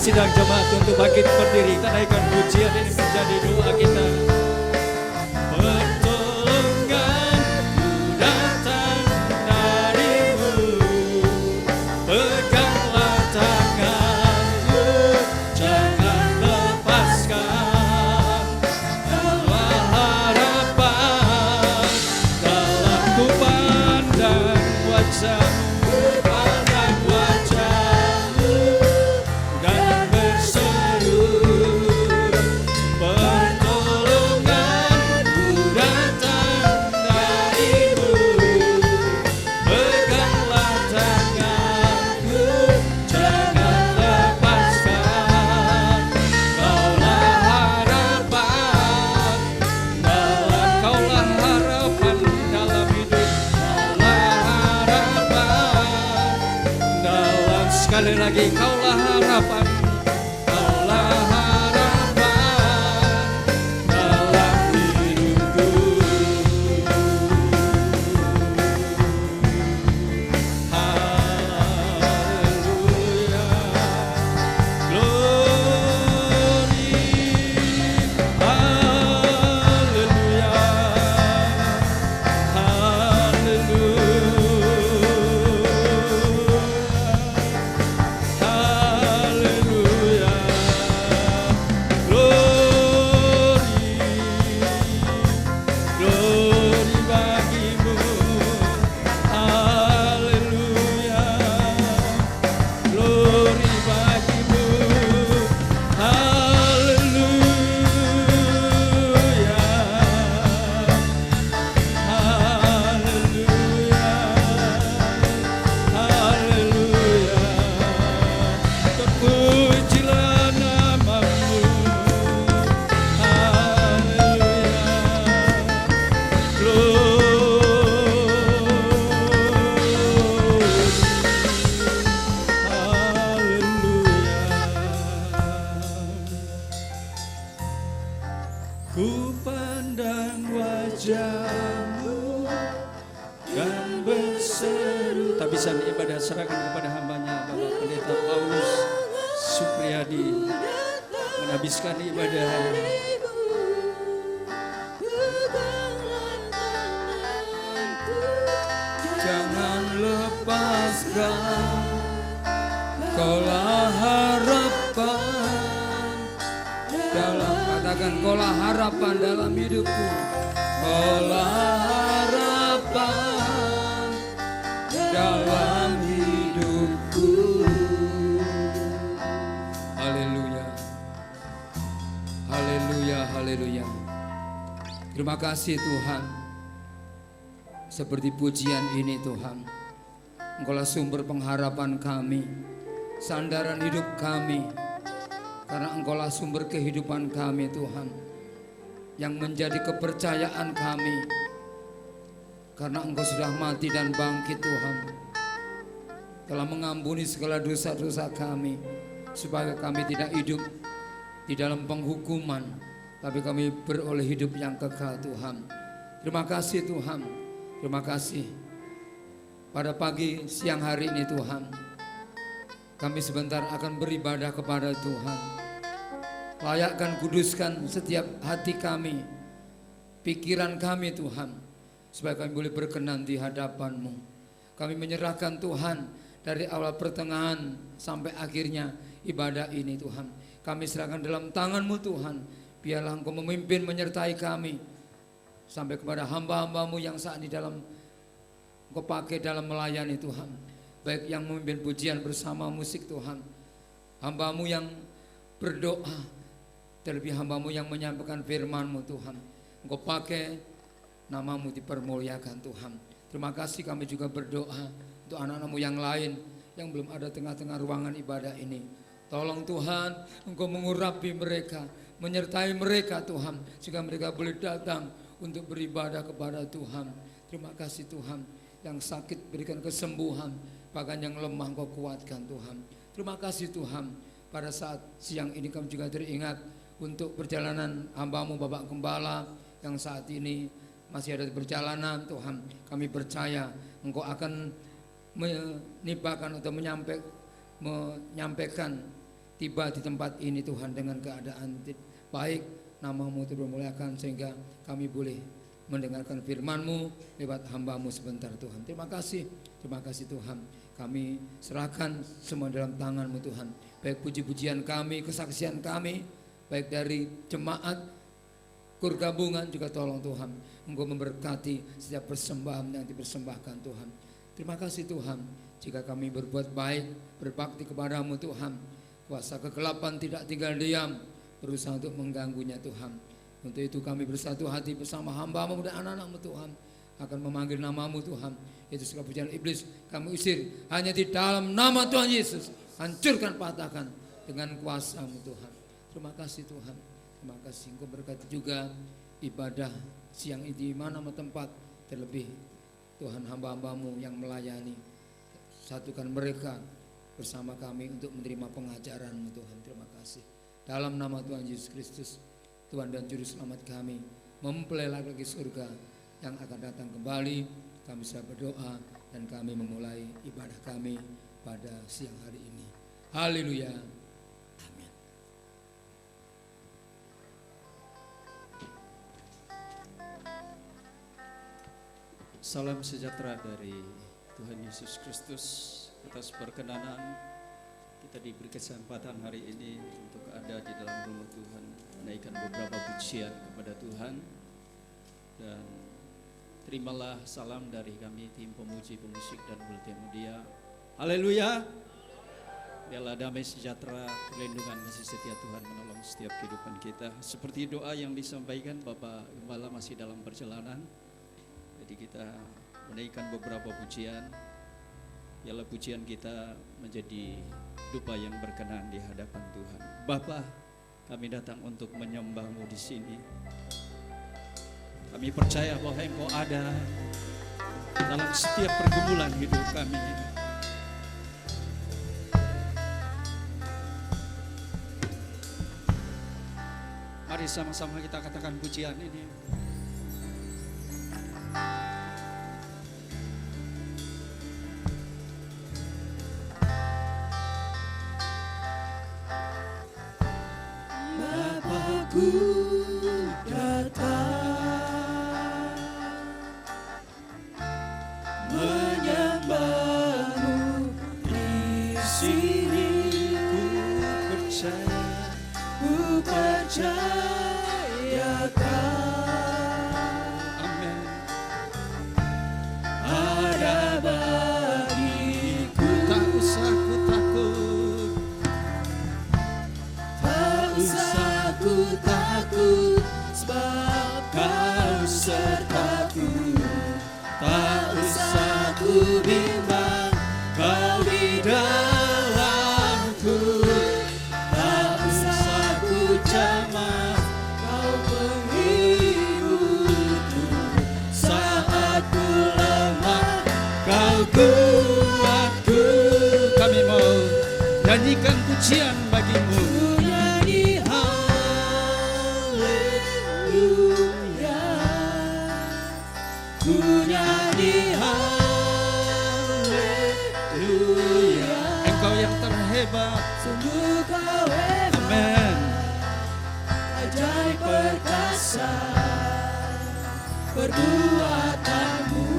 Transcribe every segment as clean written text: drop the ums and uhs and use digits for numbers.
sidang jemaat untuk bangkit berdiri, kita naikkan pujian ini menjadi doa kita. Pertolonganku datang darimu, peganglah tanganku, jangan lepaskan. Dalam harapan, dalam ku pandang wajahmu, pandang wajahmu, dan berseru, pertolonganku datang darimu, peganglah tanganku, jangan lepaskan. Kaulah harapan dalam hidup, kaulah harapan dalam, sekali lagi, kaulah harapan dalam hidupku. Haleluya, glory, haleluya, haleluya, glory bagimu, haleluya, glory bagimu, haleluya, haleluya, haleluya, terpujilah namamu, haleluya, ku pandang wajahmu dan berseru. Tak bisa ibadah serahkan kepada hambanya Bapak Pendeta Paulus Supriyadi menghabiskan ibadah. Jangan lepaskan, kaulah harapan dalam, katakan kaulah harapan dalam hidupku, kaulah harapan dalam hidupku. Haleluya, haleluya, haleluya. Terima kasih Tuhan, seperti pujian ini Tuhan, Engkaulah sumber pengharapan kami, sandaran hidup kami, karena Engkaulah sumber kehidupan kami Tuhan, yang menjadi kepercayaan kami, karena Engkau sudah mati dan bangkit Tuhan, telah mengampuni segala dosa-dosa kami, supaya kami tidak hidup di dalam penghukuman, tapi kami beroleh hidup yang kekal Tuhan. Terima kasih Tuhan, terima kasih. Pada pagi siang hari ini Tuhan, kami sebentar akan beribadah kepada Tuhan. Layakkan, kuduskan setiap hati kami, pikiran kami Tuhan, supaya kami boleh berkenan di hadapan-Mu. Kami menyerahkan Tuhan dari awal pertengahan sampai akhirnya ibadah ini Tuhan. Kami serahkan dalam tangan-Mu Tuhan. Biarlah Engkau memimpin menyertai kami sampai kepada hamba-hamba-Mu yang saat ini dalam Engkau pakai dalam melayani Tuhan. Baik yang memimpin pujian bersama musik Tuhan, hamba-Mu yang berdoa, terlebih hamba-Mu yang menyampaikan firman-Mu Tuhan. Engkau pakai, nama-Mu dipermuliakan Tuhan. Terima kasih, kami juga berdoa untuk anak-anak-Mu yang lain yang belum ada tengah-tengah ruangan ibadah ini. Tolong Tuhan, Engkau mengurapi mereka, menyertai mereka Tuhan, sehingga mereka boleh datang untuk beribadah kepada Tuhan. Terima kasih Tuhan, yang sakit berikan kesembuhan, bahkan yang lemah Engkau kuatkan Tuhan. Terima kasih Tuhan, pada saat siang ini kami juga teringat untuk perjalanan hamba-Mu Bapak Gembala yang saat ini masih ada di perjalanan Tuhan. Kami percaya Engkau akan menibakan atau menyampaikan tiba di tempat ini Tuhan dengan keadaan baik, nama-Mu dipermuliakan sehingga kami boleh mendengarkan firman-Mu lewat hamba-Mu sebentar Tuhan. Terima kasih Tuhan. Kami serahkan semua dalam tangan-Mu Tuhan. Baik puji-pujian kami, kesaksian kami, baik dari jemaat, kur gabungan juga tolong Tuhan, Engkau memberkati setiap persembahan yang dipersembahkan Tuhan. Terima kasih Tuhan, jika kami berbuat baik, berbakti kepada-Mu Tuhan, kuasa kegelapan tidak tinggal diam, berusaha untuk mengganggunya Tuhan. Untuk itu kami bersatu hati bersama hamba-Mu dan anak-anak-Mu Tuhan, akan memanggil nama-Mu Tuhan. Itu segala pujian iblis kami usir hanya di dalam nama Tuhan Yesus. Hancurkan, patahkan dengan kuasa-Mu Tuhan. Terima kasih Tuhan. Terima kasih Engkau berkati juga ibadah siang ini di mana tempat, terlebih Tuhan hamba-hamba-Mu yang melayani. Satukan mereka bersama kami untuk menerima pengajaran-Mu Tuhan. Terima kasih. Dalam nama Tuhan Yesus Kristus, Tuhan dan Juru Selamat kami, mempelai lagi surga yang akan datang kembali, kami sudah berdoa dan kami memulai ibadah kami pada siang hari ini. Haleluya. Salam sejahtera dari Tuhan Yesus Kristus. Atas perkenanan kita diberi kesempatan hari ini untuk ada di dalam rumah Tuhan, menaikkan beberapa pujian kepada Tuhan. Dan terimalah salam dari kami tim pemuji, pemusik dan multimedia. Haleluya. Biarlah damai sejahtera, perlindungan kasih setia Tuhan menolong setiap kehidupan kita. Seperti doa yang disampaikan Bapak Gembala masih dalam perjalanan. Jadi kita menaikkan beberapa pujian. Biarlah pujian kita menjadi dupa yang berkenan di hadapan Tuhan. Bapa, kami datang untuk menyembah-Mu di sini. Kami percaya bahwa Engkau ada dalam setiap pergumulan hidup kami. Mari sama-sama kita katakan pujian ini. Nyanyikan pujian bagi-Mu. Nyanyi haleluya. Ku nyanyi haleluya. Engkau yang terhebat, sungguh Kau hebat. Amen. Ajaib perkasa perbuatan-Mu.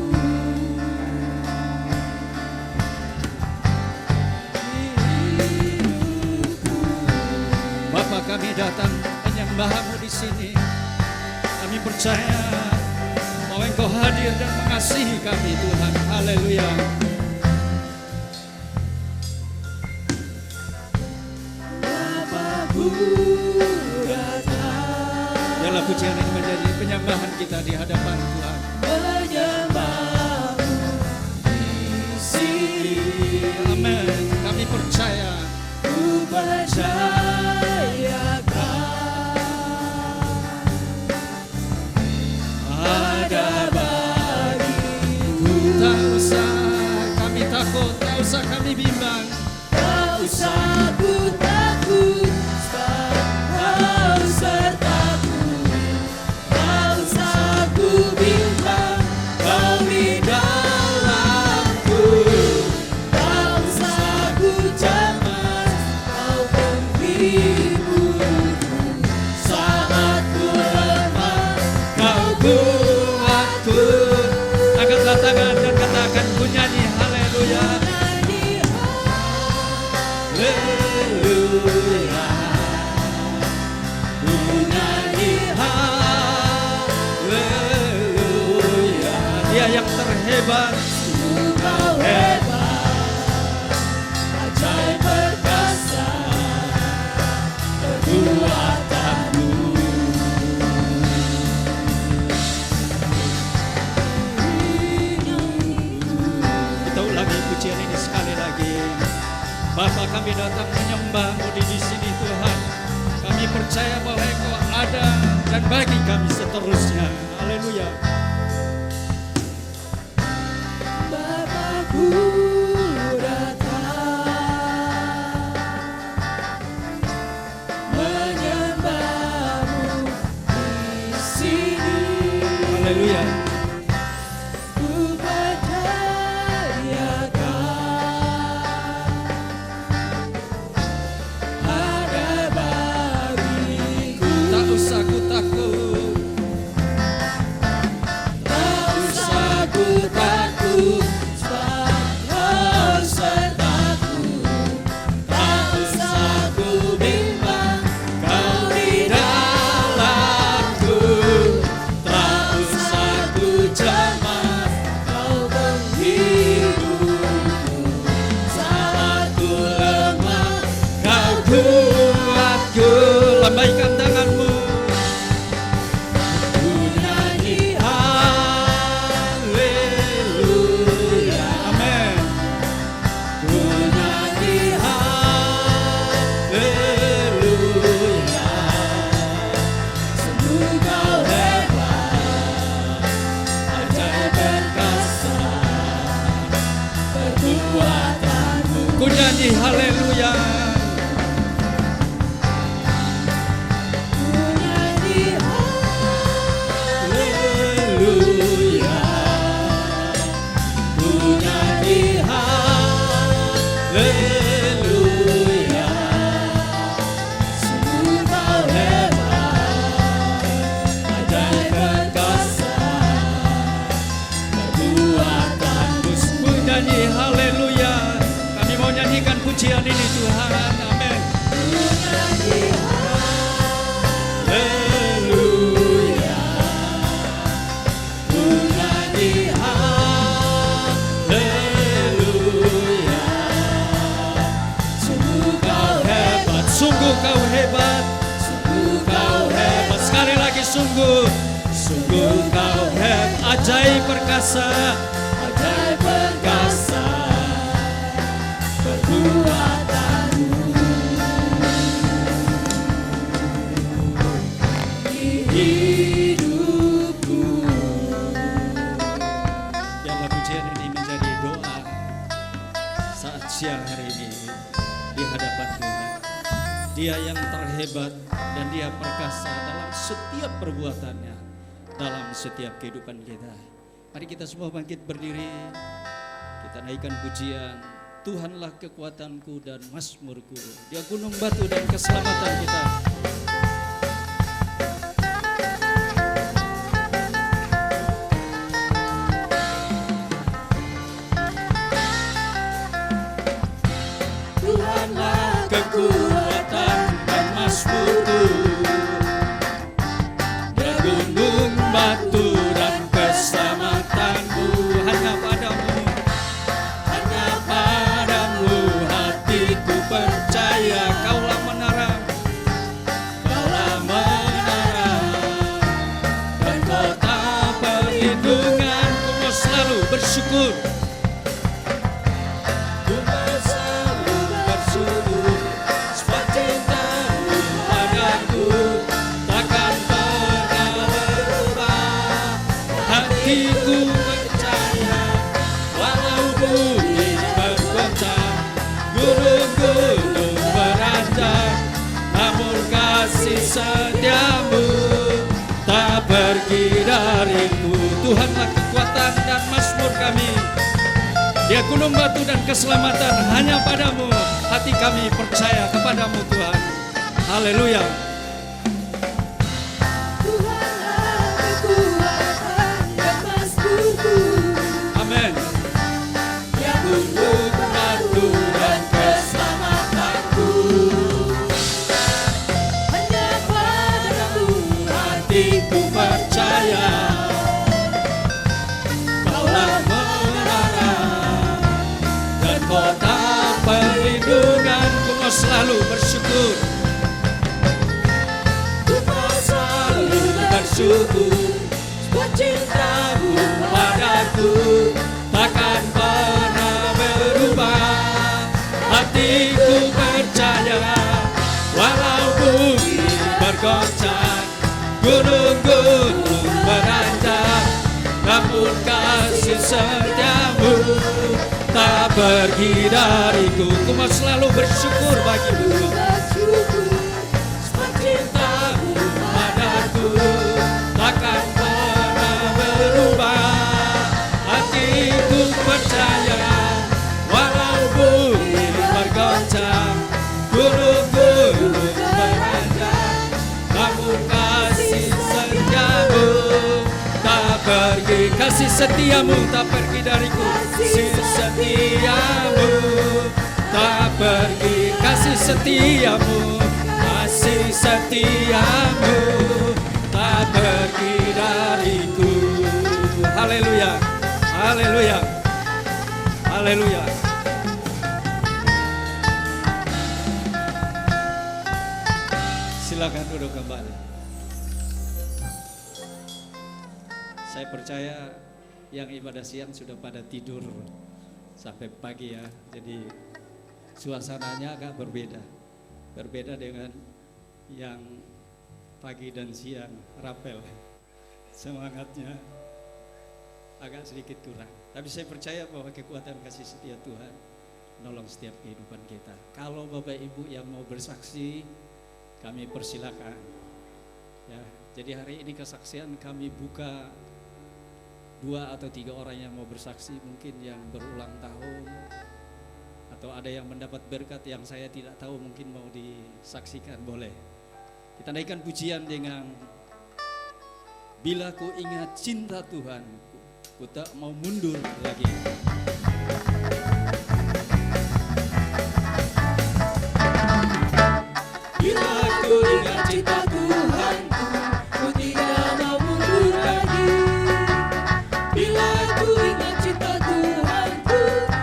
Kami datang menyembah-Mu di sini. Kami percaya bahwa Engkau hadir dan mengasihi kami Tuhan. Haleluya. Bapa-Ku datang. Biarlah pujian ini menjadi penyembahan kita di hadapan Tuhan. Menyembah-Mu di sini. Amin. Kami percaya. Ku percaya. Tak usah kami bimbang, tak usah ku takut, sebab Kau sertaku. Tak usah ku bimbang, Kau di dalamku. Tak usah ku cemas, Kau Kau kuatku. Angkatlah tangan dan katakan, ku nyanyi haleluya. Haleluya. Ku nyanyi haleluya. Dia yang terhebat. Kau hebat, ajaib perkasa perbuatanmu. Kita ulangi pujian ini sekali lagi. Bapa, kami datang menyembah-Mu di sini Tuhan. Kami percaya bahwa Engkau ada dan bagi kami seterusnya. Haleluya. Bapakku datang menyembah-Mu di sini. Haleluya. Ku percayakan ada bagiku. Tak usah ku takut. Tak usah ku takut, sebab Kau sertaku. Tak usah ku bimbang, Kau di dalamku. Tak usah ku cemas, Kau menghiburku. Saat ku lemah, Kau Kuatku, lambaikan tanganmu. ku nyanyi Haleluya. Amin. ku nyanyi Haleluya. sungguh Kau hebat, ajaib perkasa perbuatanmu. Ku nyanyi haleluya. Ku nyanyi Haleluya. ku nyanyi Haleluya. sungguh Kau hebat, ajaib perkasa perbuatanmu. Ku nyanyi haleluya. Kami mau nyanyikan pujian ini Tuhan. Amin. Ku nyanyi Haleluya. ku nyanyi Haleluya. sungguh Kau hebat, Sungguh Kau hebat. sungguh Kau hebat, Sekali lagi sungguh. Sungguh Kau hebat. Ajaib perkasa. ajaib perkasa perbuatanmu. Di hidupku Biarlah pujian ini menjadi doa saat siang hari ini di hadapan Tuhan. Dia yang terhebat dan Dia perkasa dalam setiap perbuatannya, dalam setiap kehidupan kita. Mari kita semua bangkit berdiri. Kita naikkan pujian. Tuhanlah kekuatanku dan mazmurku. Dia gunung batu dan keselamatan kita. Tuhanlah kekuatan dan mazmurku. Dia gunung batu dan keselamatanku. Hanya padamu, Hanya padamu hatiku percaya. Kaulah menara, Kaulah menara dan kota perlindunganku. Mau selalu bersyukur. ku selalu bersyukur, sebab cinta-Mu padaku Takkan pernah berubah. Hatiku percaya, walau bumi bergoncang, gunung-gunung beranjak, namun kasih setiamu tak pergi dariku. Tuhanlah kekuatan dan mazmur kami. Dia gunung batu dan keselamatan. Hanya padamu hati kami percaya kepadamu Tuhan. Haleluya. Tuhanlah kekuatan bersyukur, sebab cintamu padaku takkan pernah berubah. Hatiku percaya, walau bumi bergoncang, gunung-gunung beranjak, namun kasih setiamu tak pergi dariku. Ku mau selalu bersyukur bagimu, sebab cintamu padaku takkan pernah berubah. Hatiku percaya, walau bumi bergoncang, gunung-gunung beranjak, namun kasih setiamu tak pergi. Kasih setiamu tak pergi dariku. Kasih setiamu tak pergi. Kasih setiamu, kasih setiamu tak pergi dariku. Haleluya, haleluya, haleluya. Silakan duduk kembali. Saya percaya yang ibadah siang sudah pada tidur sampai pagi ya. Jadi suasananya agak berbeda. Berbeda dengan yang pagi dan siang rapel. Semangatnya agak sedikit kurang. Tapi saya percaya bahwa kekuatan kasih setia Tuhan menolong setiap kehidupan kita. Kalau Bapak Ibu yang mau bersaksi, kami persilakan. Ya, jadi hari ini kesaksian kami buka 2 atau 3 orang yang mau bersaksi, mungkin yang berulang tahun atau ada yang mendapat berkat yang saya tidak tahu, mungkin mau disaksikan, boleh. Kita naikkan pujian dengan bila ku ingat cinta Tuhan, ku tak mau mundur lagi. Bila ku ingat cinta Tuhanku, ku tidak mau mundur lagi. Bila ku ingat cinta Tuhanku,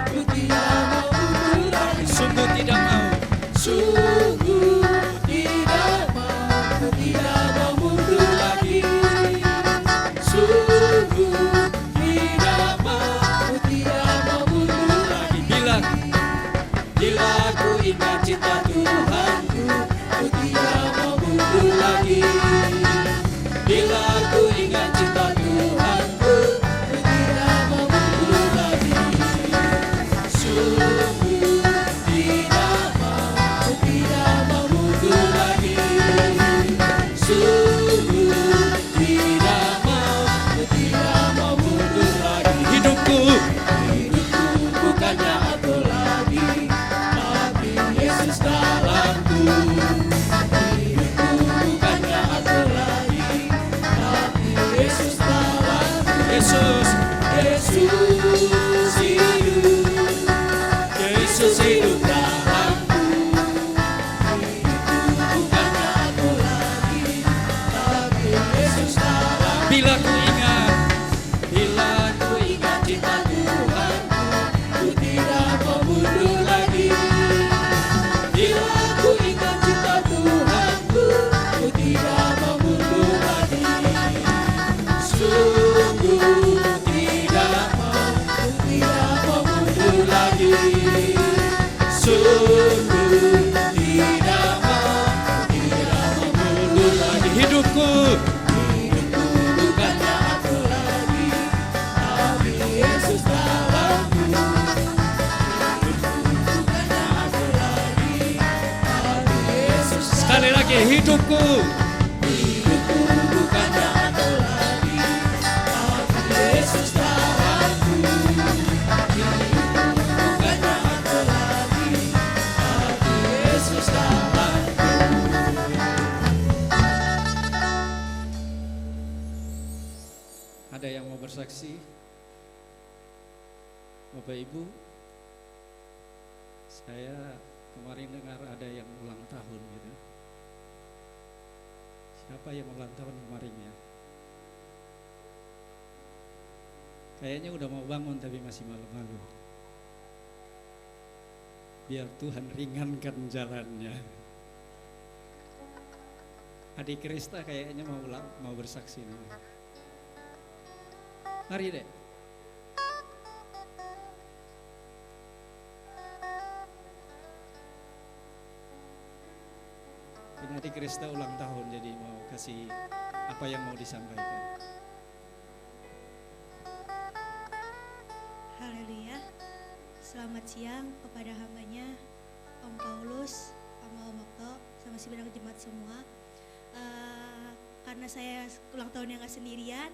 ku tidak mau mundur lagi. Sungguh tidak mau, sungguh tidak mau, ku tidak mau mundur lagi. Sungguh tidak mau, ku tidak mau mundur lagi. Bila ku ingat cinta Tuhanku, ku tidak mau mundur lagi. Bila ku ingat cinta Tuhanku, ku tidak mau mundur lagi. Sungguh tidak mau, ku tidak mau mundur lagi. Sungguh tidak mau, ku tidak mau mundur lagi. Hidupku bukannya aku lagi, tapi Yesus dalamku. Hidupku bukannya aku lagi, tapi Yesus dalamku. Yesus hidup, Yesus hidup dalamku. Hidupku bukannya aku lagi, tapi Yesus dalamku. Bila ku ingat cinta Tuhanku, ku tidak mau mundur lagi. Bila ku ingat cinta Tuhanku, ku tidak mau mundur lagi. Sungguh tidak mau, ku tidak mau mundur lagi. Sungguh tidak mau, ku tidak mau mundur lagi. Hidupku bukannya aku lagi, tapi Yesus dalamku. Hidupku bukannya aku lagi, tapi Yesus. Sekali lagi, hidupku bukannya aku lagi, tapi Yesus dalamku. Hidupku bukannya aku lagi, tapi Yesus dalamku. Ada yang mau bersaksi? Bapak Ibu, saya kemarin dengar ada yang ulang tahun gitu. Siapa yang ulang tahun kemarin ya? Kayaknya udah mau bangun tapi masih malu-malu. Biar Tuhan ringankan jalannya. Adik Krista kayaknya mau bersaksi nih. Mari deh. Ini adik Krista ulang tahun, jadi mau kasih apa yang mau disampaikan. Haleluya. Selamat siang kepada hambanya Om Paulus sama Om Okto sama si Bidang Jemaat semua. Karena saya ulang tahunnya nggak sendirian,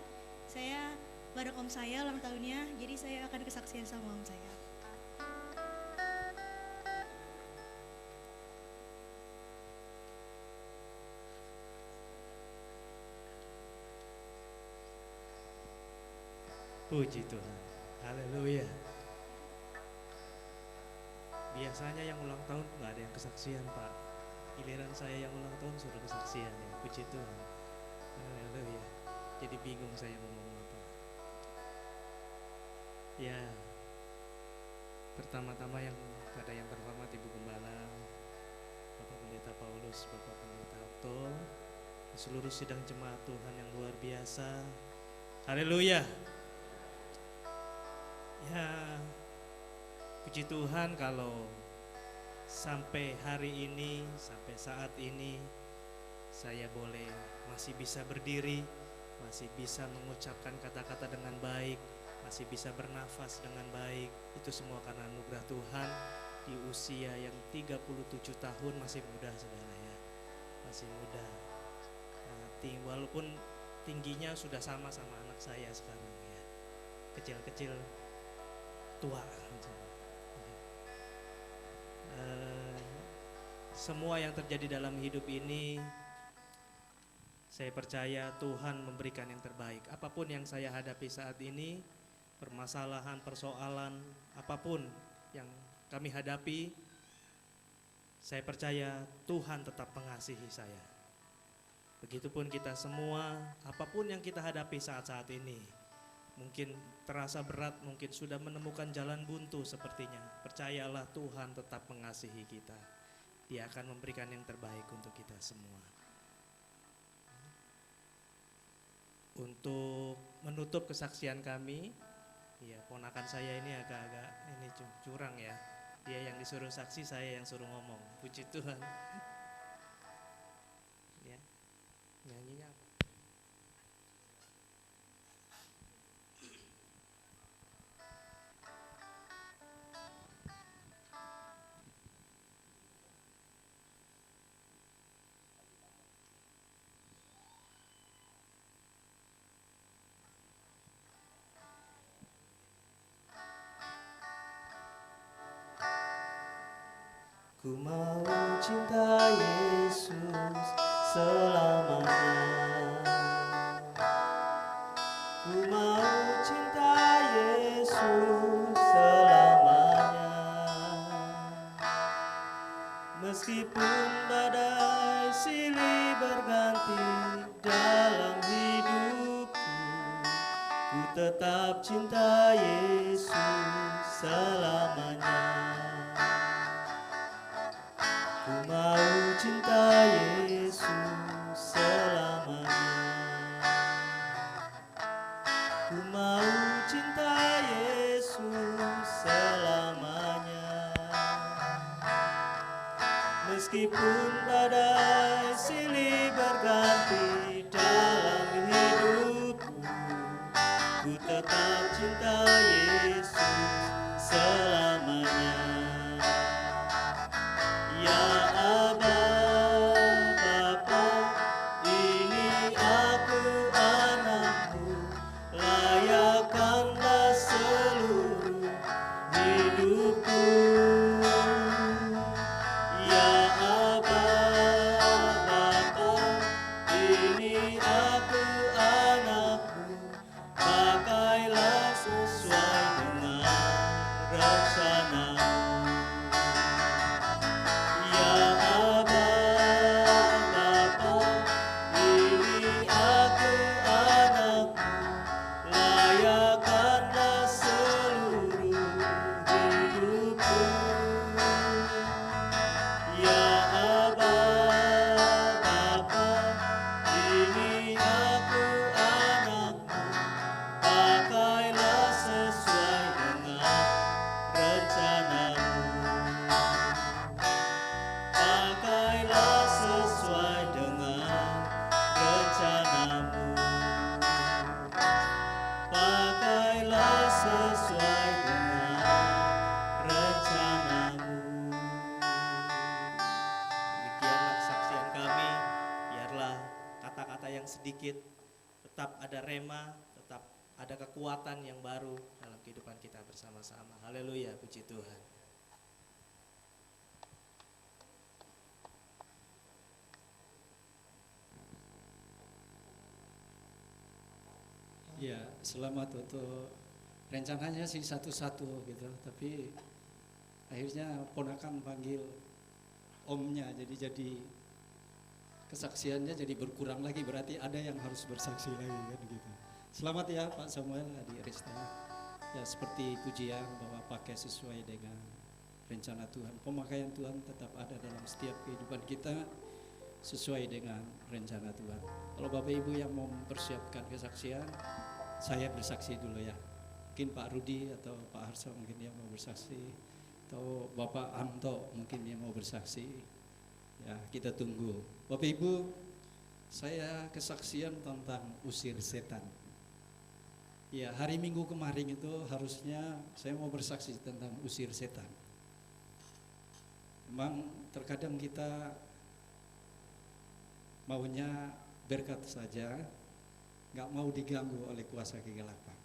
saya bareng Om saya ulang tahunnya, jadi saya akan kesaksian sama Om saya. Puji Tuhan, haleluya. Biasanya yang ulang tahun nggak ada yang kesaksian, Pak. Giliran saya yang ulang tahun suruh kesaksian ya. Puji Tuhan, haleluya. Jadi bingung saya mau ngomong apa. Ya, pertama-tama yang terhormat Ibu Gembala, Bapak Pendeta Paulus, Bapak Pendeta Okto, seluruh sidang jemaat Tuhan yang luar biasa. Haleluya. Ya, puji Tuhan kalau sampai hari ini, sampai saat ini saya boleh masih bisa berdiri, masih bisa mengucapkan kata-kata dengan baik, masih bisa bernafas dengan baik. Itu semua karena anugerah Tuhan di usia yang 37 tahun, masih muda saudara ya, masih muda. Walaupun tingginya sudah sama anak saya sekarang ya, kecil-kecil tua. Semua yang terjadi dalam hidup ini, saya percaya Tuhan memberikan yang terbaik. Apapun yang saya hadapi saat ini, permasalahan, persoalan, apapun yang kami hadapi, saya percaya Tuhan tetap mengasihi saya. Begitupun kita semua, apapun yang kita hadapi saat-saat ini, mungkin terasa berat, mungkin sudah menemukan jalan buntu sepertinya. Percayalah Tuhan tetap mengasihi kita. Dia akan memberikan yang terbaik untuk kita semua. Untuk menutup kesaksian kami, ya ponakan saya ini agak-agak ini curang ya. Dia yang disuruh saksi, saya yang suruh ngomong. Puji Tuhan. Ya, nyanyinya apa? Ku mau cinta Yesus selamanya. Ku mau cinta Yesus selamanya. Meskipun badai silih berganti dalam hidupku, ku tetap cinta Yesus selamanya. Ku mau cinta Yesus selamanya. Ku mau cinta Yesus selamanya. Meskipun badai silih berganti dalam hidupku, ku tetap cinta Yesus selamanya. Ya Aba, Bapa, ini aku anakmu, layakkanlah seluruh hidupku. Ya Aba, Bapa, ini aku anakmu, pakailah sesuai dengan rasa ada rema, tetap ada kekuatan yang baru dalam kehidupan kita bersama-sama. Haleluya, puji Tuhan. Ya, selamat untuk rencananya sih satu-satu gitu, tapi akhirnya ponakan panggil omnya, jadi kesaksiannya jadi berkurang lagi, berarti ada yang harus bersaksi lagi kan gitu. Selamat ya Pak Samuel, Adik Rista. Ya seperti pujian bahwa pakai sesuai dengan rencana Tuhan. Pemakaian Tuhan tetap ada dalam setiap kehidupan kita sesuai dengan rencana Tuhan. Kalau Bapak Ibu yang mau mempersiapkan kesaksian, saya bersaksi dulu ya. Mungkin Pak Rudi atau Pak Harso mungkin yang mau bersaksi, atau Bapak Anto mungkin yang mau bersaksi. Ya, kita tunggu. Bapak Ibu, saya kesaksian tentang usir setan. Ya, hari Minggu kemarin itu harusnya saya mau bersaksi tentang usir setan. Memang terkadang kita maunya berkat saja, nggak mau diganggu oleh kuasa kegelapan.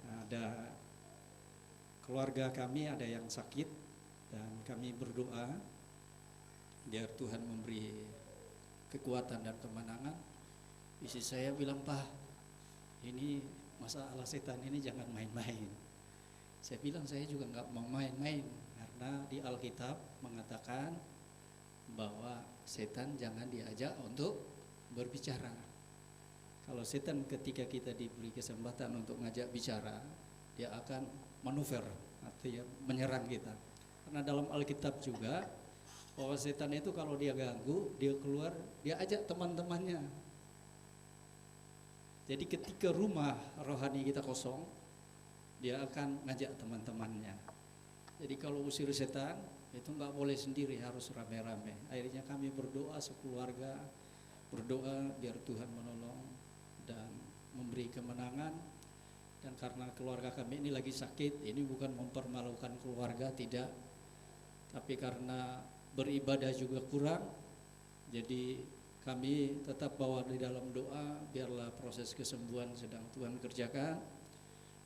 Nah, ada keluarga kami ada yang sakit dan kami berdoa biar Tuhan memberi kekuatan dan kemenangan. Istri saya bilang, Pak, ini masalah setan ini jangan main-main. Saya bilang saya juga nggak mau main-main karena di Alkitab mengatakan bahwa setan jangan diajak untuk berbicara. Kalau setan ketika kita diberi kesempatan untuk ngajak bicara, dia akan manuver atau ya menyerang kita. Karena dalam Alkitab juga bahwa setan itu kalau dia ganggu, dia keluar, dia ajak teman-temannya. Jadi ketika rumah rohani kita kosong, dia akan ngajak teman-temannya. Jadi kalau usir setan itu nggak boleh sendiri, harus rame-rame. Akhirnya kami berdoa sekeluarga, berdoa biar Tuhan menolong dan memberi kemenangan. Dan karena keluarga kami ini lagi sakit, ini bukan mempermalukan keluarga, tidak, tapi karena beribadah juga kurang, jadi kami tetap bawa di dalam doa, biarlah proses kesembuhan sedang Tuhan kerjakan.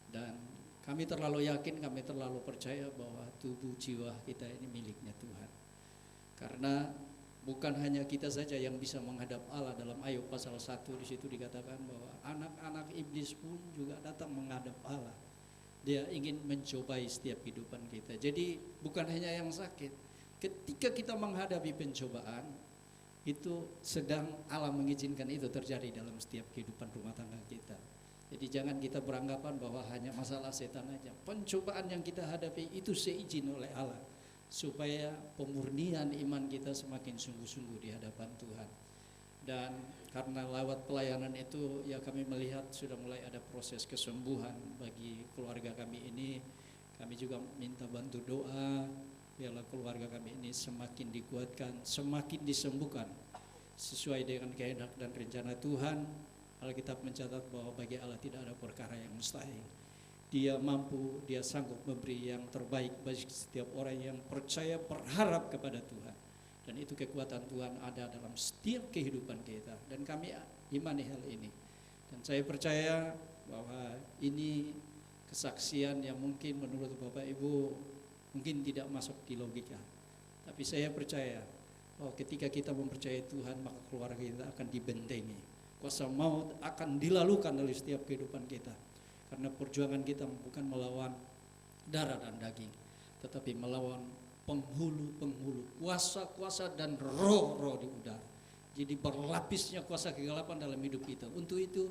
Dan kami terlalu yakin, kami terlalu percaya bahwa tubuh jiwa kita ini miliknya Tuhan. Karena bukan hanya kita saja yang bisa menghadap Allah. Dalam Ayub pasal 1 di situ dikatakan bahwa anak-anak iblis pun juga datang menghadap Allah. Dia ingin mencobai setiap kehidupan kita. Jadi bukan hanya yang sakit. Ketika kita menghadapi pencobaan, itu sedang Allah mengizinkan itu terjadi dalam setiap kehidupan rumah tangga kita. Jadi jangan kita beranggapan bahwa hanya masalah setan aja. Pencobaan yang kita hadapi itu seizin oleh Allah, supaya pemurnian iman kita semakin sungguh-sungguh di hadapan Tuhan. Dan karena lewat pelayanan itu ya kami melihat sudah mulai ada proses kesembuhan bagi keluarga kami ini. Kami juga minta bantu doa biarlah keluarga kami ini semakin dikuatkan, semakin disembuhkan sesuai dengan kehendak dan rencana Tuhan. Alkitab mencatat bahwa bagi Allah tidak ada perkara yang mustahil. Dia mampu, dia sanggup memberi yang terbaik bagi setiap orang yang percaya, berharap kepada Tuhan. Dan itu kekuatan Tuhan ada dalam setiap kehidupan kita. Dan kami imani hal ini. Dan saya percaya bahwa ini kesaksian yang mungkin menurut Bapak Ibu mungkin tidak masuk di logika. Tapi saya percaya bahwa ketika kita mempercayai Tuhan, maka keluarga kita akan dibentengi. Kuasa maut akan dilalukan dari setiap kehidupan kita. Karena perjuangan kita bukan melawan darah dan daging, tetapi melawan penghulu-penghulu, kuasa-kuasa dan roh-roh di udara. Jadi berlapisnya kuasa kegelapan dalam hidup kita. Untuk itu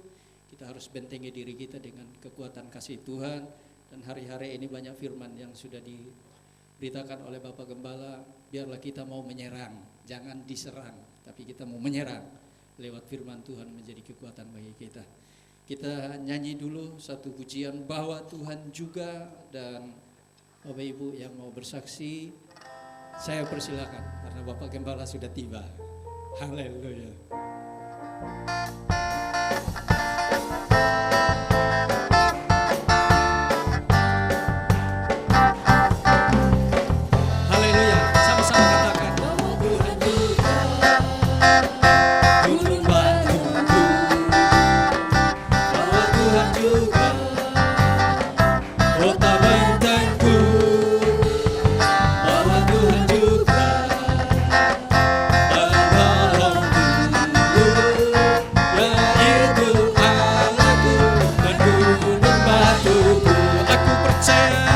kita harus bentengi diri kita dengan kekuatan kasih Tuhan. Dan hari-hari ini banyak firman yang sudah diberitakan oleh Bapak Gembala. Biarlah kita mau menyerang, jangan diserang, tapi kita mau menyerang. Lewat firman Tuhan menjadi kekuatan bagi kita. Kita nyanyi dulu satu pujian bahwa Tuhan juga. Dan Bapak Ibu yang mau bersaksi, saya persilakan karena Bapak Gembala sudah tiba. Haleluya. Haleluya. Sama-sama katakan bahwa Tuhan juga turun bantuku. Tuhan juga kota bentengku, bahwa Tuhan juga penolongku, yaitu Allahku dan gunung batuku. Aku percaya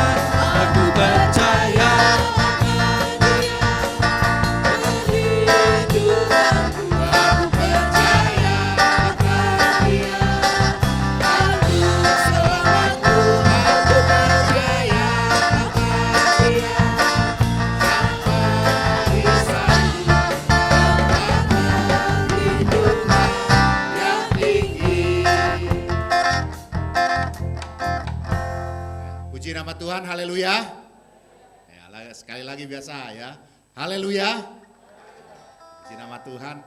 Puji nama Tuhan, haleluya. Ya, sekali lagi biasa ya, haleluya. Puji nama Tuhan.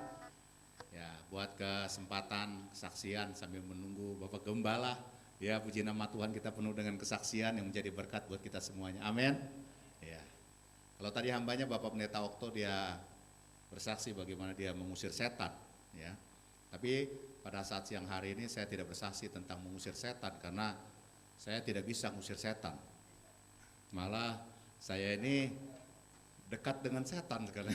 Ya, buat kesempatan kesaksian sambil menunggu Bapak Gembala. Ya, puji nama Tuhan, kita penuh dengan kesaksian yang menjadi berkat buat kita semuanya. Amin. Ya. Kalau tadi hambanya Bapak Pendeta Okto, dia bersaksi bagaimana dia mengusir setan. Ya. Tapi pada saat siang hari ini saya tidak bersaksi tentang mengusir setan karena saya tidak bisa mengusir setan. Malah saya ini dekat dengan setan sekarang.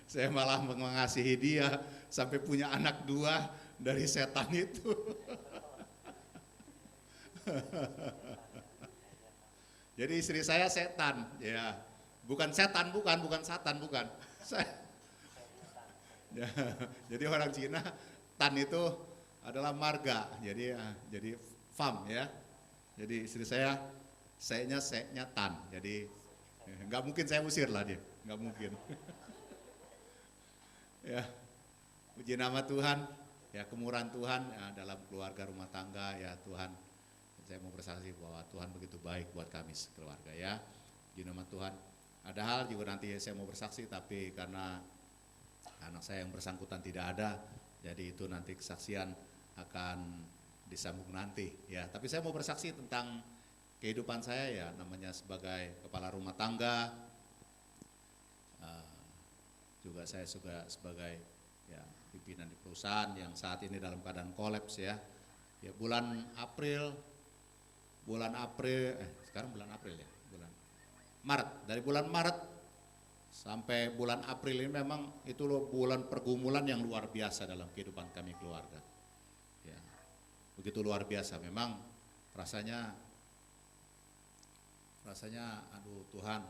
Saya malah mengasihi dia sampai punya anak 2 dari setan itu. Jadi istri saya setan, ya. Bukan setan, bukan satan, bukan. Ya, jadi orang Cina, tan itu adalah marga, jadi fam ya. Jadi istri saya, seknya tan, jadi nggak mungkin saya usir lah dia, nggak mungkin. Ya, puji nama Tuhan, ya kemurahan Tuhan ya, dalam keluarga rumah tangga ya Tuhan. Saya mau bersaksi bahwa Tuhan begitu baik buat kami sekeluarga ya. Puji nama Tuhan. Ada hal juga nanti saya mau bersaksi tapi karena anak saya yang bersangkutan tidak ada, jadi itu nanti kesaksian akan disambung nanti ya. Tapi saya mau bersaksi tentang kehidupan saya ya, namanya sebagai kepala rumah tangga, juga saya juga sebagai ya pimpinan di perusahaan yang saat ini dalam keadaan kolaps ya. Ya bulan April sekarang bulan April ya, bulan Maret, dari bulan Maret sampai bulan April ini memang itu loh bulan pergumulan yang luar biasa dalam kehidupan kami keluarga. Ya, begitu luar biasa memang rasanya aduh Tuhan,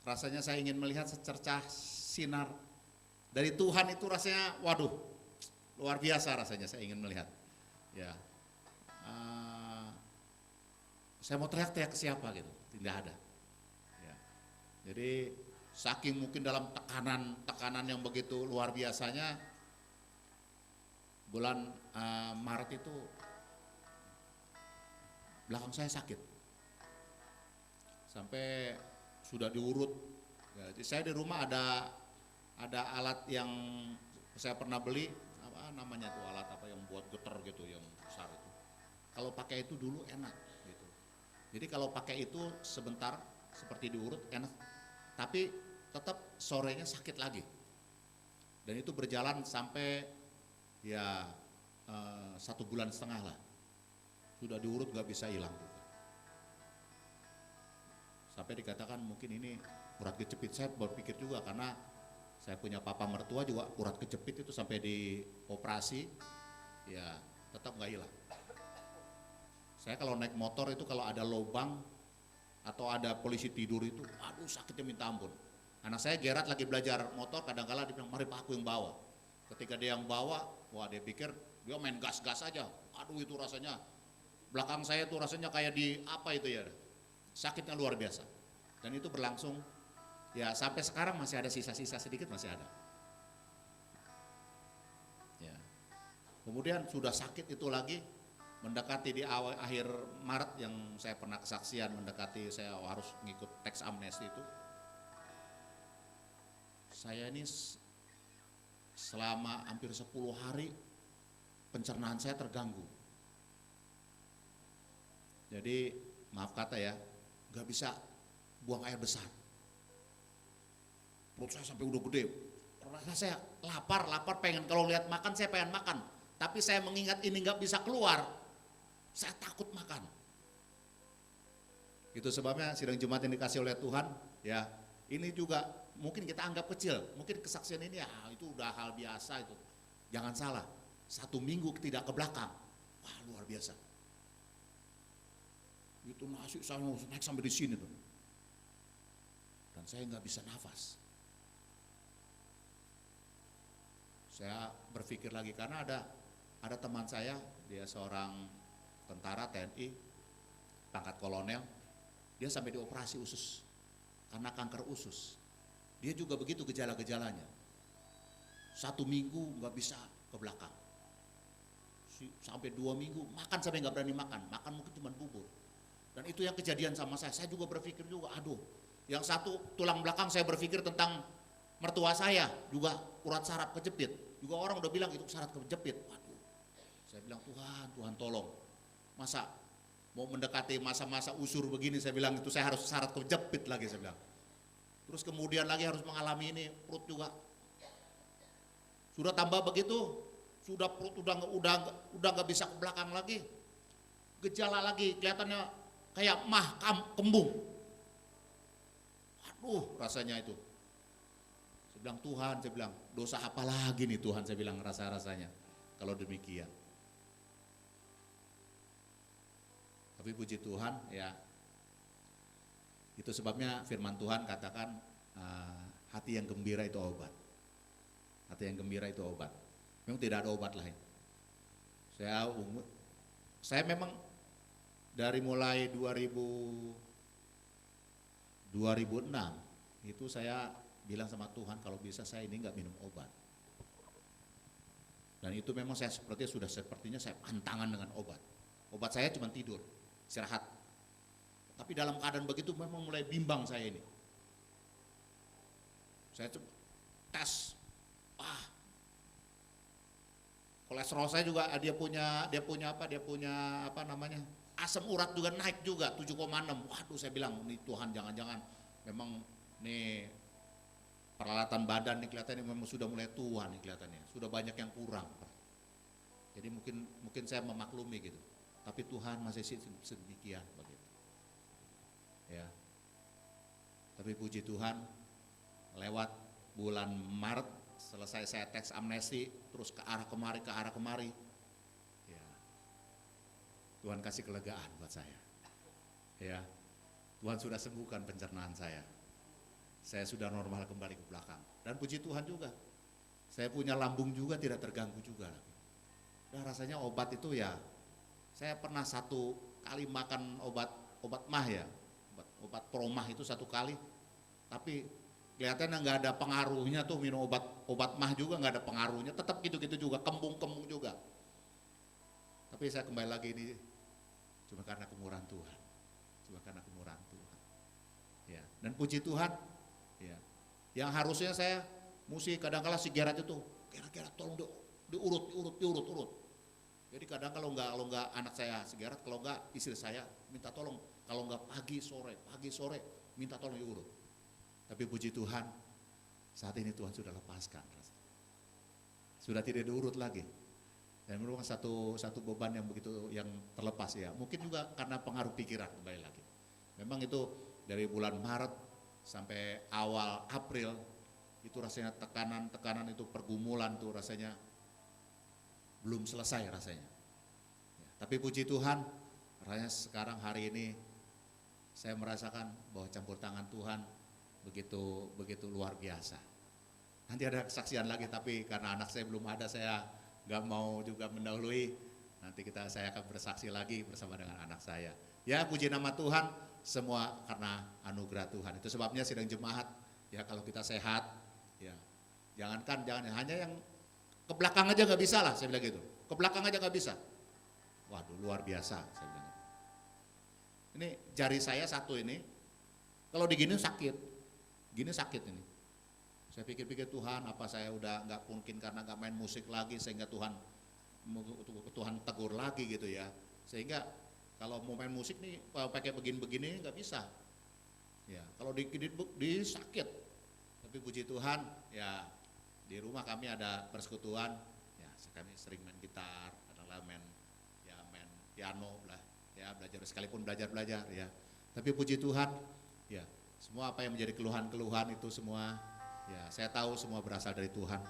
rasanya saya ingin melihat secercah sinar dari Tuhan itu rasanya waduh luar biasa rasanya saya ingin melihat. Ya, saya mau teriak-teriak ke siapa gitu, tidak ada. Jadi saking mungkin dalam tekanan yang begitu luar biasanya, bulan Maret itu belakang saya sakit sampai sudah diurut. Jadi saya di rumah ada alat yang saya pernah beli, apa namanya tuh alat apa yang buat getar gitu yang besar itu. Kalau pakai itu dulu enak gitu. Jadi kalau pakai itu sebentar seperti diurut enak, tapi tetap sorenya sakit lagi. Dan itu berjalan sampai ya 1,5 bulan lah. Sudah diurut gak bisa hilang. Sampai dikatakan mungkin ini urat kejepit. Saya berpikir juga karena saya punya papa mertua juga urat kejepit itu sampai dioperasi ya tetap gak hilang. Saya kalau naik motor itu kalau ada lubang atau ada polisi tidur itu, aduh sakitnya minta ampun. Anak saya Gerard lagi belajar motor, kadang-kala dia bilang, mari Pak aku yang bawa. Ketika dia yang bawa, wah dia pikir dia main gas-gas aja. Aduh itu rasanya, belakang saya tuh rasanya kayak di apa itu ya, sakitnya luar biasa. Dan itu berlangsung, ya sampai sekarang masih ada sisa-sisa sedikit masih ada. Ya. Kemudian sudah sakit itu lagi, mendekati di awal akhir Maret yang saya pernah kesaksian, mendekati saya harus ngikut teks amnesti itu. Saya ini selama hampir 10 hari pencernaan saya terganggu. Jadi maaf kata ya, gak bisa buang air besar. Perut saya sampai udah gede, Karena saya lapar pengen, kalau lihat makan saya pengen makan. Tapi saya mengingat ini nggak bisa keluar, saya takut makan. Itu sebabnya sidang Jumat yang dikasih oleh Tuhan, ya ini juga mungkin kita anggap kecil, mungkin kesaksian ini ya itu udah hal biasa itu. Jangan salah, 1 minggu tidak ke belakang, wah luar biasa. Itu nasi saya naik sampai di sini tuh, dan saya nggak bisa nafas. Saya berpikir lagi karena ada teman saya, dia seorang tentara TNI, pangkat kolonel, dia sampai dioperasi usus karena kanker usus. Dia juga begitu gejala-gejalanya. 1 minggu nggak bisa ke belakang, sampai 2 minggu makan sampai nggak berani makan mungkin cuma bubur. Dan itu yang kejadian sama saya juga berpikir juga, aduh, yang satu tulang belakang saya berpikir tentang mertua saya juga urat saraf kejepit. Juga orang udah bilang itu saraf kejepit. Waduh, saya bilang Tuhan tolong. Masa mau mendekati masa-masa usur begini, saya bilang itu saya harus saraf kejepit lagi, saya bilang. Terus kemudian lagi harus mengalami ini, perut juga. Sudah tambah begitu, sudah perut udah nggak bisa ke belakang lagi. Gejala lagi, kelihatannya kayak kembung. Aduh, rasanya itu. Saya bilang Tuhan, saya bilang dosa apa lagi nih Tuhan, saya bilang rasanya kalau demikian. Tapi puji Tuhan ya, itu sebabnya firman Tuhan katakan hati yang gembira itu obat. Hati yang gembira itu obat. Memang tidak ada obat lain. Saya memang dari mulai 2006 itu saya bilang sama Tuhan kalau bisa saya ini nggak minum obat. Dan itu memang saya sepertinya saya pantangan dengan obat. Obat saya cuma tidur, istirahat. Tapi dalam keadaan begitu memang mulai bimbang saya ini. Saya tes, kolesterol saya juga dia punya asam urat juga naik juga 7,6. Waduh, saya bilang ini Tuhan jangan-jangan memang nih peralatan badan nih kelihatannya memang sudah mulai tua nih kelihatannya, sudah banyak yang kurang. Jadi mungkin saya memaklumi gitu. Tapi Tuhan masih sedemikian begitu. Ya. Tapi puji Tuhan, lewat bulan Maret selesai saya teks amnesti, terus ke arah kemari. Ya. Tuhan kasih kelegaan buat saya. Ya. Tuhan sudah sembuhkan pencernaan saya. Saya sudah normal kembali ke belakang. Dan puji Tuhan juga, saya punya lambung juga tidak terganggu juga. Dan rasanya obat itu ya, saya pernah 1 kali makan obat mah ya, obat promah itu 1 kali, tapi kelihatannya nggak ada pengaruhnya tuh minum obat mah juga nggak ada pengaruhnya, tetap gitu-gitu juga, kembung juga. Tapi saya kembali lagi ini cuma karena kemurahan Tuhan, Ya, dan puji Tuhan, ya, yang harusnya saya mesti kadang-kala sigaret itu, kira-kira tolong diurut. Jadi kadang kalau nggak anak saya sigaret, kalau nggak istri saya minta tolong, kalau nggak pagi sore minta tolong diurut. Tapi puji Tuhan, saat ini Tuhan sudah lepaskan, sudah tidak diurut lagi. Dan merupakan satu beban yang begitu yang terlepas ya. Mungkin juga karena pengaruh pikiran kembali lagi. Memang itu dari bulan Maret sampai awal April itu rasanya tekanan itu pergumulan tuh rasanya belum selesai rasanya. Ya, tapi puji Tuhan, rasanya sekarang hari ini saya merasakan bahwa campur tangan Tuhan begitu luar biasa. Nanti ada kesaksian lagi, tapi karena anak saya belum ada, saya nggak mau juga mendahului. Nanti saya akan bersaksi lagi bersama dengan anak saya. Ya, puji nama Tuhan, semua karena anugerah Tuhan. Itu sebabnya sidang jemaat, ya kalau kita sehat, ya jangan hanya yang ke belakang aja nggak bisa lah, saya bilang gitu. Ke belakang aja nggak bisa. Waduh, luar biasa, saya bilang. Ini jari saya satu ini, kalau digini sakit, ini. Saya pikir-pikir Tuhan, apa saya udah nggak mungkin karena nggak main musik lagi sehingga Tuhan tegur lagi gitu ya. Sehingga kalau mau main musik nih pakai begini nggak bisa. Ya, kalau di sakit. Tapi puji Tuhan, ya di rumah kami ada persekutuan, ya kami sering main gitar, kadang-kadang main piano lah, ya belajar sekalipun belajar ya. Tapi puji Tuhan, ya semua apa yang menjadi keluhan-keluhan itu semua, ya saya tahu semua berasal dari Tuhan.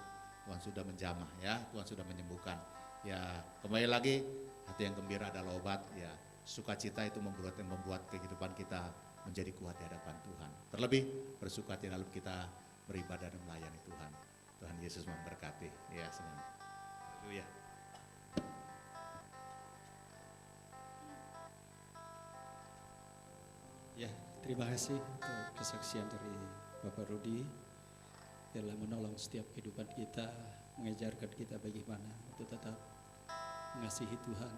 Tuhan sudah menjamah, ya Tuhan sudah menyembuhkan. Ya kembali lagi, hati yang gembira adalah obat, ya sukacita itu membuat kehidupan kita menjadi kuat di hadapan Tuhan. Terlebih bersukacita dalam kita beribadah dan melayani Tuhan. Tuhan Yesus memberkati. Ya, semua. Haleluya. Ya, terima kasih untuk kesaksian dari Bapak Rudi dalam menolong setiap kehidupan kita, mengajarkan kita bagaimana untuk tetap mengasihi Tuhan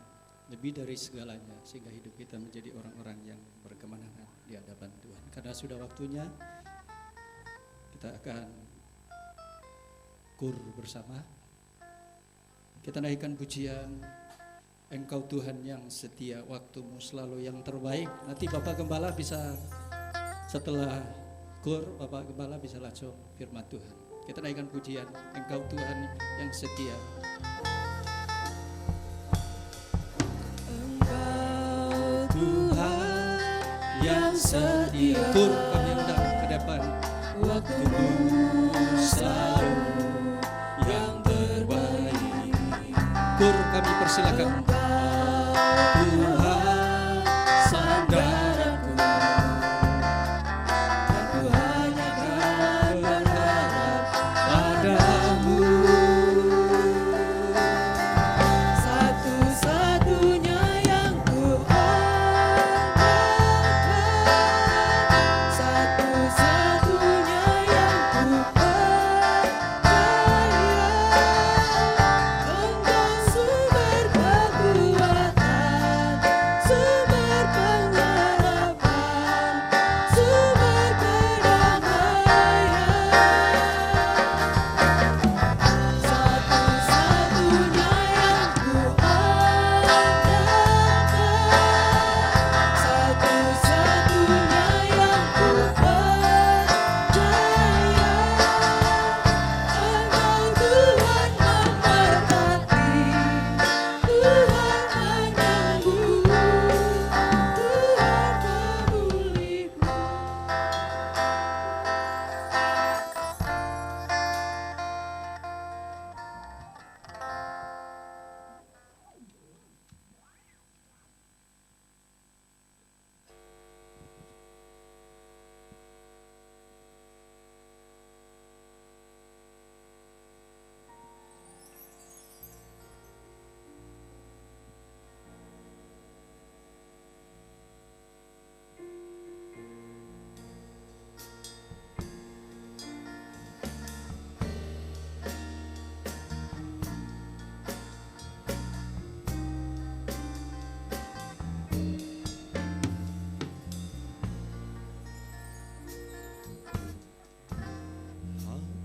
lebih dari segalanya, sehingga hidup kita menjadi orang-orang yang berkemenangan di hadapan Tuhan. Karena sudah waktunya kita akan kur bersama. Kita naikkan pujian, Engkau Tuhan yang setia, waktumu selalu yang terbaik. Nanti Bapak Gembala bisa setelah kur, Bapak Gembala bisa langsung firman Tuhan. Kita naikkan pujian, Engkau Tuhan yang setia. Engkau Tuhan yang setia, tur kami undang ke depan. Waktumu selalu yang terbaik. Tur kami persilakan. Tuhan sandaranku, aku hanya akan berharap padamu. Satu-satunya yang ku andalkan, satu-satunya yang ku percaya. Engkau sumber kekuatan, sumber pengharapan, sumber kedamaian. Satu-satunya yang ku andalkan, satu-satunya yang ku percaya. Engkau Tuhan memberkati, Tuhan menyembuh, Tuhan pemulihku.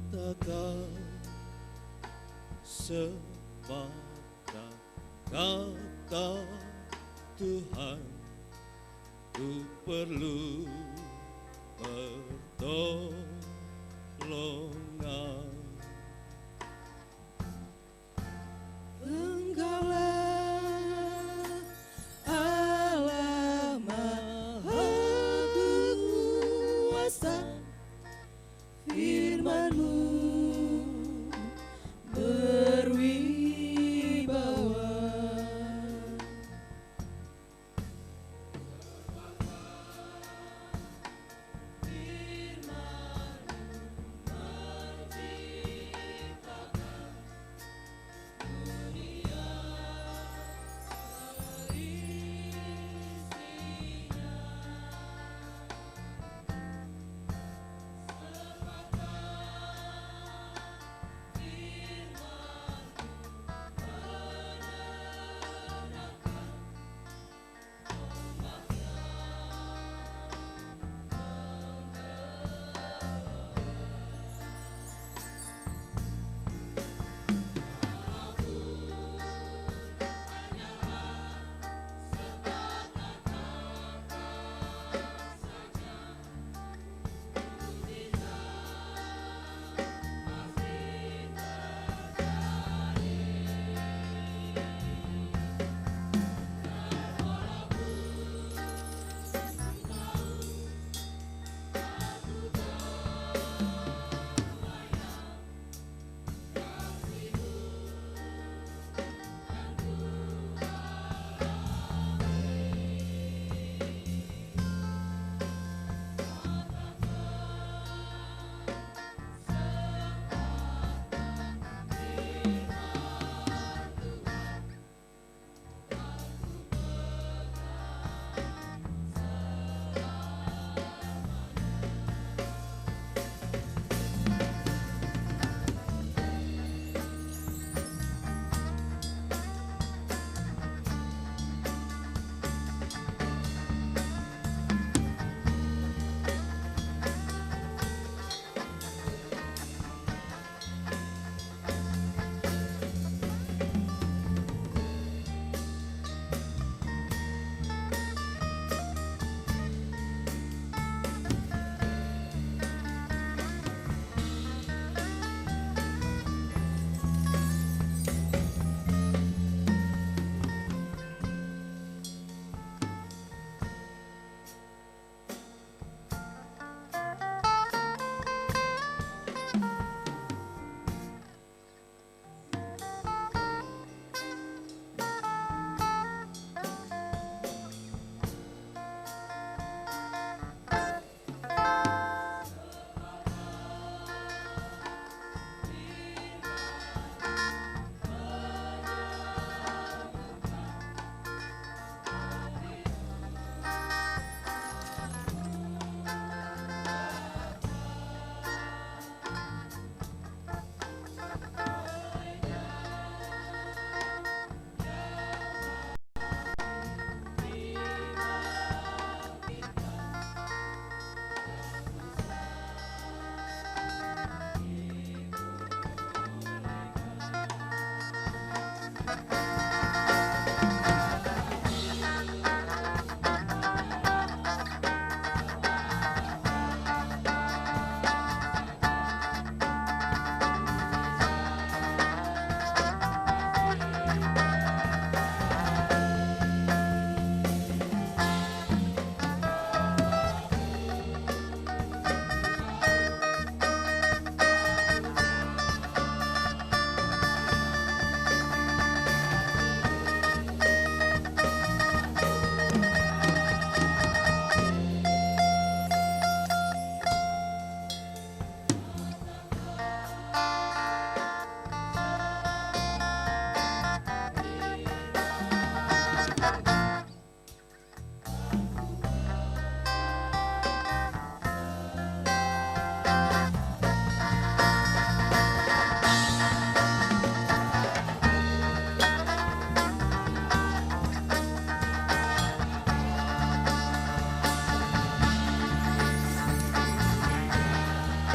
Katakan semata kata Tuhan, ku perlu pertolongan. Engkaulah Allah Maha Kuasa, firman-Mu berwibawa. Firman-Mu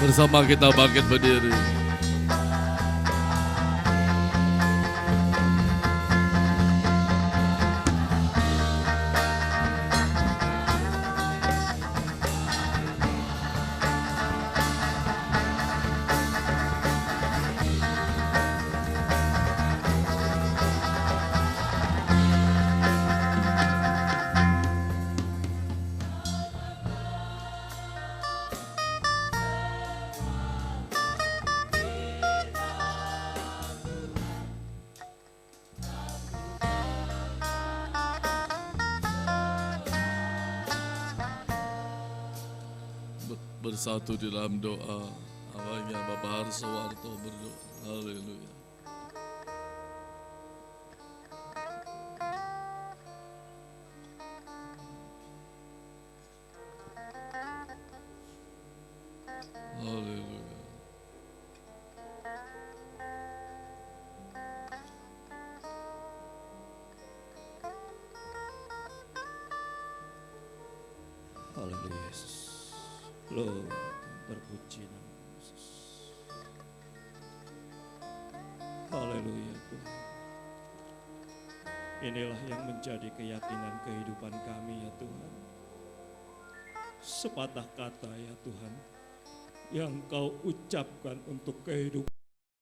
Bersama kita bangkit berdiri. Bersatu di dalam doa. Awalnya Bapak Harsowarto berdoa. Haleluya. Haleluya. Haleluya Yesus. Lo terpuji nama Yesus. Haleluya Tuhan. Inilah yang menjadi keyakinan kehidupan kami ya Tuhan. Sepatah kata ya Tuhan yang Kau ucapkan untuk kehidupan